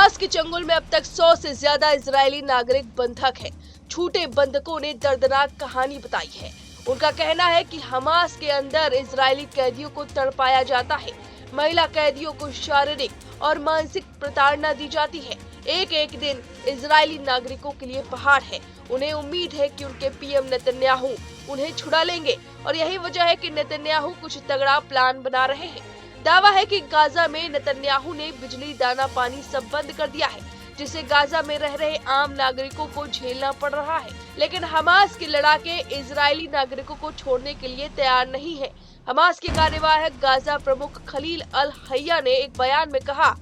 Hamas के चंगुल में अब तक 100 से ज्यादा इजरायली नागरिक बंधक हैं। छूटे बंधकों ने दर्दनाक कहानी बताई है। उनका कहना है कि हमास के अंदर इजरायली कैदियों को तड़पाया जाता है, महिला कैदियों को शारीरिक और मानसिक प्रताड़ना दी जाती है। एक एक दिन इजरायली नागरिकों के लिए पहाड़ है। उन्हें उम्मीद है कि उनके पीएम नेतन्याहू उन्हें छुड़ा लेंगे और यही वजह है कि नेतन्याहू कुछ तगड़ा प्लान बना रहे हैं। दावा है कि गाजा में नेतन्याहू ने बिजली, दाना, पानी सब बंद कर दिया है, जिससे गाजा में रह रहे आम नागरिकों को झेलना पड़ रहा है। लेकिन हमास के लड़ाके इजरायली नागरिकों को छोड़ने के लिए तैयार नहीं है। हमास के कार्यवाहक गाजा प्रमुख खलील अल हैया ने एक बयान में कहा,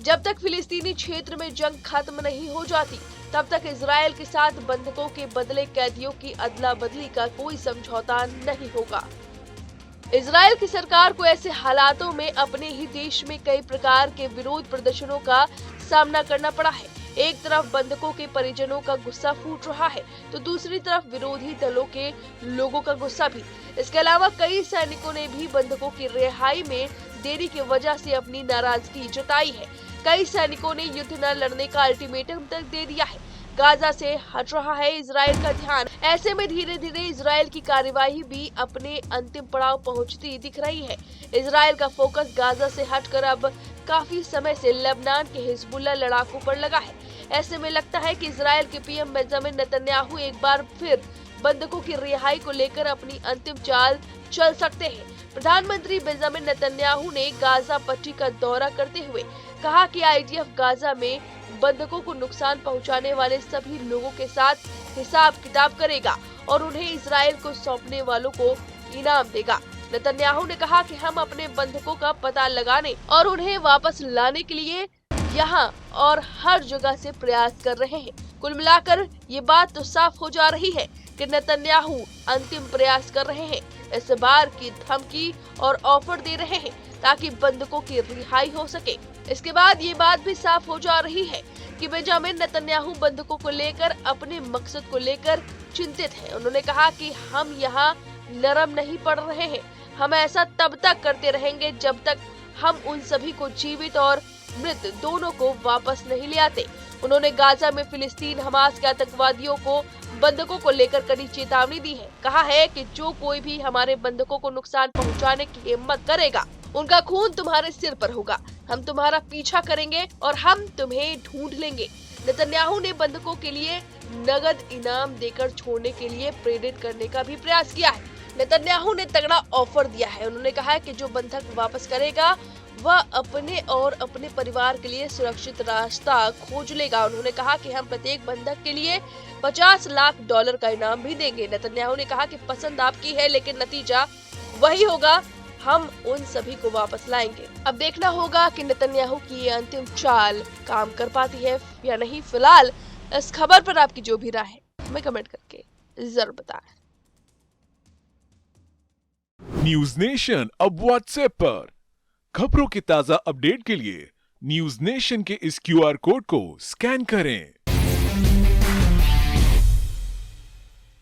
जब तक फिलिस्तीनी क्षेत्र में जंग खत्म नहीं हो जाती, तब तक इजराइल के साथ बंधकों के बदले कैदियों की अदला बदली का कोई समझौता नहीं होगा। इजराइल की सरकार को ऐसे हालातों में अपने ही देश में कई प्रकार के विरोध प्रदर्शनों का सामना करना पड़ा है। एक तरफ बंधकों के परिजनों का गुस्सा फूट रहा है, तो दूसरी तरफ विरोधी दलों के लोगों का गुस्सा भी। इसके अलावा कई सैनिकों ने भी बंधकों की रिहाई में देरी की वजह से अपनी नाराजगी जताई है। कई सैनिकों ने युद्ध न लड़ने का अल्टीमेटम तक दे दिया है। गाजा से हट रहा है इजराइल का ध्यान। ऐसे में धीरे धीरे इजराइल की कार्यवाही भी अपने अंतिम पड़ाव पहुंचती दिख रही है। इजराइल का फोकस गाजा से हटकर अब काफी समय से लेबनान के हिजबुल्लाह लड़ाकों पर लगा है। ऐसे में लगता है कि इजराइल के पीएम बेंजामिन नेतन्याहू एक बार फिर बंधकों की रिहाई को लेकर अपनी अंतिम चाल चल सकते हैं। प्रधानमंत्री बेंजामिन नेतन्याहू ने गाजा पट्टी का दौरा करते हुए कहा कि आईडीएफ गाजा में बंधकों को नुकसान पहुंचाने वाले सभी लोगों के साथ हिसाब किताब करेगा और उन्हें इजराइल को सौंपने वालों को इनाम देगा। नेतन्याहू ने कहा कि हम अपने बंधकों का पता लगाने और उन्हें वापस लाने के लिए यहाँ और हर जगह से प्रयास कर रहे हैं। कुल मिलाकर ये बात तो साफ हो जा रही है कि नेतन्याहू अंतिम प्रयास कर रहे हैं, इस बार की धमकी और ऑफर दे रहे हैं ताकि बंधकों की रिहाई हो सके। इसके बाद ये बात भी साफ हो जा रही है कि बेंजामिन नेतन्याहू बंधकों को लेकर अपने मकसद को लेकर चिंतित हैं। उन्होंने कहा कि हम यहाँ नरम नहीं पड़ रहे हैं, हम ऐसा तब तक करते रहेंगे जब तक हम उन सभी को जीवित और मृत दोनों को वापस नहीं ले आते। उन्होंने गाजा में फिलिस्तीन हमास के आतंकवादियों को बंधकों को लेकर कड़ी चेतावनी दी है। कहा है कि जो कोई भी हमारे बंधकों को नुकसान पहुंचाने की हिम्मत करेगा, उनका खून तुम्हारे सिर पर होगा। हम तुम्हारा पीछा करेंगे और हम तुम्हें ढूंढ लेंगे। नेतन्याहू ने बंधकों के लिए नगद इनाम देकर छोड़ने के लिए प्रेरित करने का भी प्रयास किया है। नेतन्याहू ने तगड़ा ऑफर दिया है। उन्होंने कहा है कि जो बंधक वापस करेगा वह अपने और अपने परिवार के लिए सुरक्षित रास्ता खोज लेगा। उन्होंने कहा कि हम प्रत्येक बंधक के लिए $50 लाख का इनाम भी देंगे। नेतन्याहू ने कहा कि पसंद आपकी है, लेकिन नतीजा वही होगा, हम उन सभी को वापस लाएंगे। अब देखना होगा कि नेतन्याहू की ये अंतिम चाल काम कर पाती है या नहीं। फिलहाल इस खबर पर आपकी जो भी राय है हमें कमेंट करके जरूर बताएं। न्यूज नेशन अब व्हाट्सएप पर खबरों के ताजा अपडेट के लिए न्यूज नेशन के इस QR कोड को स्कैन करें